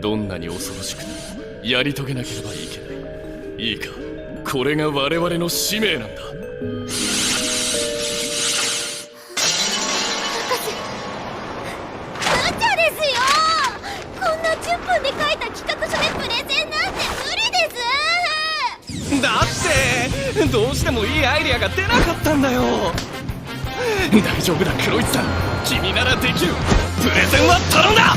どんなに恐ろしくてもやり遂げなければいけない。いいか、これが我々の使命なんだ。無茶ですよ。こんな10分で書いた企画書でプレゼンなんて無理です。だってどうしてもいいアイデアが出なかったんだよ。大丈夫だクロイツさん、君ならできる。プレゼンは頼んだ。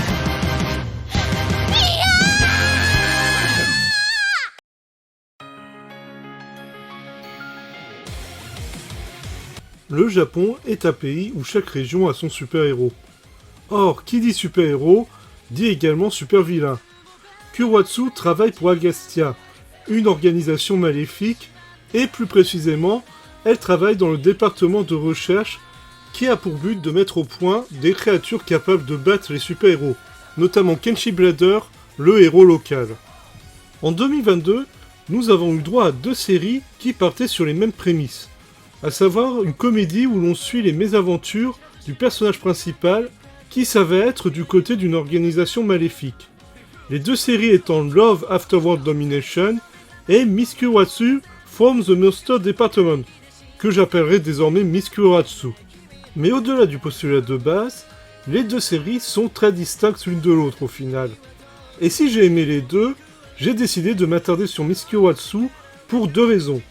Le Japon est un pays où chaque région a son super-héros. Or, qui dit super-héros, dit également super-vilain. Kurouatsu travaille pour Agastia, une organisation maléfique, et plus précisément, elle travaille dans le département de recherche qui a pour but de mettre au point des créatures capables de battre les super-héros, notamment Kenshi Blader, le héros local. En 2022, nous avons eu droit à 2 séries qui partaient sur les mêmes prémices, à savoir une comédie où l'on suit les mésaventures du personnage principal qui s'avère être du côté d'une organisation maléfique. Les 2 séries étant Love After World Domination et Miss Kurouatsu from the Monster Department, que j'appellerai désormais Miss Kurouatsu. Mais au-delà du postulat de base, les 2 séries sont très distinctes l'une de l'autre au final. Et si j'ai aimé les 2, j'ai décidé de m'attarder sur Miss Kurouatsu pour 2 raisons.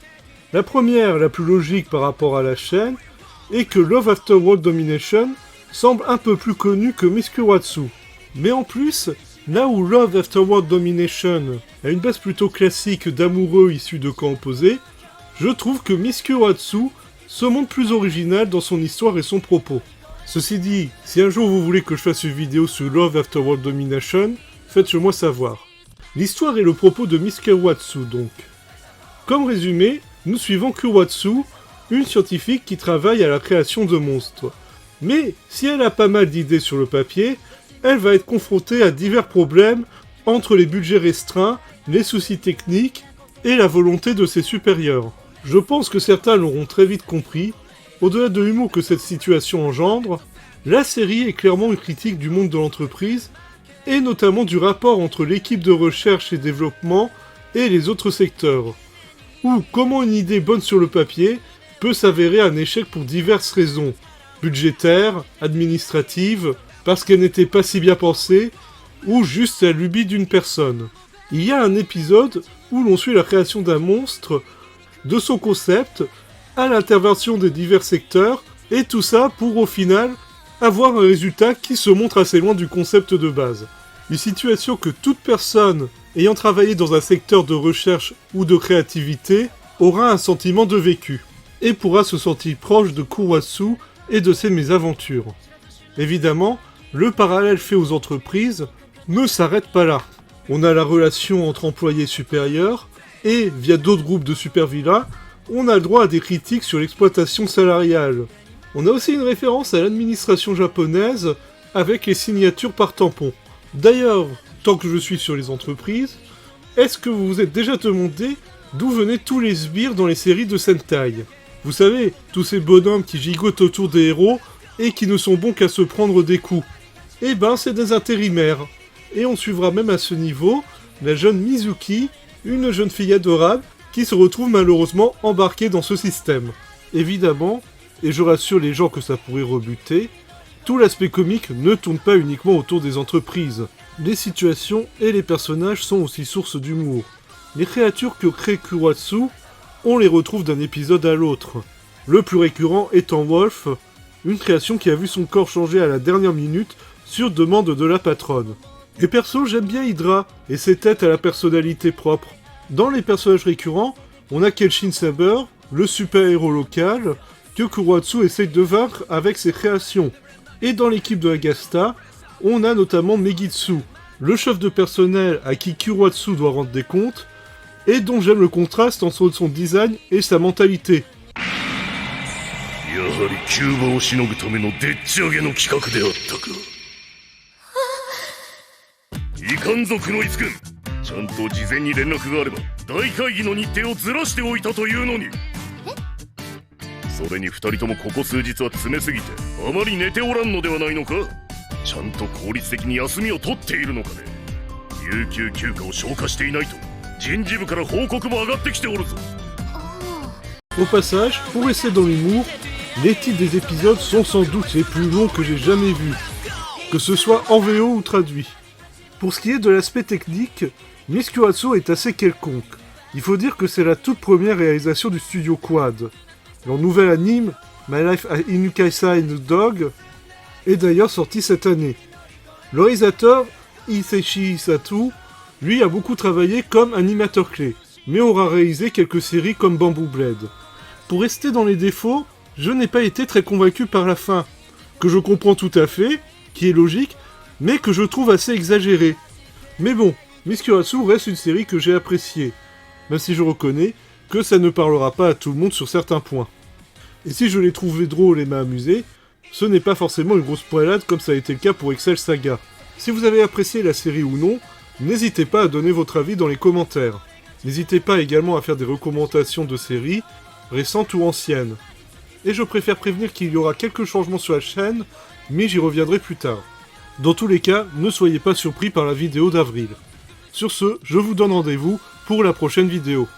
La première, la plus logique par rapport à la chaîne, est que Love After World Domination semble un peu plus connu que Miss Kurouatsu. Mais en plus, là où Love After World Domination a une base plutôt classique d'amoureux issus de camps opposés, je trouve que Miss Kurouatsu se montre plus original dans son histoire et son propos. Ceci dit, si un jour vous voulez que je fasse une vidéo sur Love After World Domination, faites-le moi savoir. L'histoire et le propos de Miss Kurouatsu donc. Comme résumé, nous suivons Kurouatsu, une scientifique qui travaille à la création de monstres. Mais si elle a pas mal d'idées sur le papier, elle va être confrontée à divers problèmes entre les budgets restreints, les soucis techniques et la volonté de ses supérieurs. Je pense que certains l'auront très vite compris, au-delà de l'humour que cette situation engendre, la série est clairement une critique du monde de l'entreprise et notamment du rapport entre l'équipe de recherche et développement et les autres secteurs. Ou comment une idée bonne sur le papier peut s'avérer un échec pour diverses raisons, budgétaires, administratives, parce qu'elle n'était pas si bien pensée, ou juste la lubie d'une personne. Il y a un épisode où l'on suit la création d'un monstre, de son concept, à l'intervention des divers secteurs, et tout ça pour au final avoir un résultat qui se montre assez loin du concept de base. Une situation que toute personne ayant travaillé dans un secteur de recherche ou de créativité aura un sentiment de vécu, et pourra se sentir proche de Kurouatsu et de ses mésaventures. Évidemment, le parallèle fait aux entreprises ne s'arrête pas là. On a la relation entre employés supérieurs, et via d'autres groupes de super-vilains, on a le droit à des critiques sur l'exploitation salariale. On a aussi une référence à l'administration japonaise avec les signatures par tampon. D'ailleurs, tant que je suis sur les entreprises, est-ce que vous vous êtes déjà demandé d'où venaient tous les sbires dans les séries de Sentai? Vous savez, tous ces bonhommes qui gigotent autour des héros et qui ne sont bons qu'à se prendre des coups. Eh ben, c'est des intérimaires. Et on suivra même à ce niveau la jeune Mizuki, une jeune fille adorable qui se retrouve malheureusement embarquée dans ce système. Évidemment, et je rassure les gens que ça pourrait rebuter, tout l'aspect comique ne tourne pas uniquement autour des entreprises. Les situations et les personnages sont aussi source d'humour. Les créatures que crée Kurouatsu, on les retrouve d'un épisode à l'autre. Le plus récurrent étant Wolf, une création qui a vu son corps changer à la dernière minute sur demande de la patronne. Et perso, j'aime bien Hydra et ses têtes à la personnalité propre. Dans les personnages récurrents, on a Kenshin Saber, le super-héros local, que Kurouatsu essaye de vaincre avec ses créations. Et dans l'équipe de Agasta, on a notamment Megitsu, le chef de personnel à qui Kurouatsu doit rendre des comptes, et dont j'aime le contraste entre son design et sa mentalité. 有給休暇を消化していないと人事部から報告も上がってきておるぞ。 Au passage, pour rester dans l'humour, les titres des épisodes sont sans doute les plus longs que j'ai jamais vus, que ce soit en VO ou traduit. Pour ce qui est de l'aspect technique, Miss Kuratsu est assez quelconque. Il faut dire que c'est la toute première réalisation du studio Quad. Leur nouvel anime, My Life as Inukai-san Dog, est d'ailleurs sorti cette année. Le réalisateur, Hiseshi Sato, lui a beaucoup travaillé comme animateur clé, mais aura réalisé quelques séries comme Bamboo Blade. Pour rester dans les défauts, je n'ai pas été très convaincu par la fin, que je comprends tout à fait, qui est logique, mais que je trouve assez exagérée. Mais bon, Miss Kuratsu reste une série que j'ai appréciée, même si je reconnais que ça ne parlera pas à tout le monde sur certains points. Et si je l'ai trouvé drôle et m'a amusé, ce n'est pas forcément une grosse poilade comme ça a été le cas pour Excel Saga. Si vous avez apprécié la série ou non, n'hésitez pas à donner votre avis dans les commentaires. N'hésitez pas également à faire des recommandations de séries, récentes ou anciennes. Et je préfère prévenir qu'il y aura quelques changements sur la chaîne, mais j'y reviendrai plus tard. Dans tous les cas, ne soyez pas surpris par la vidéo d'avril. Sur ce, je vous donne rendez-vous pour la prochaine vidéo.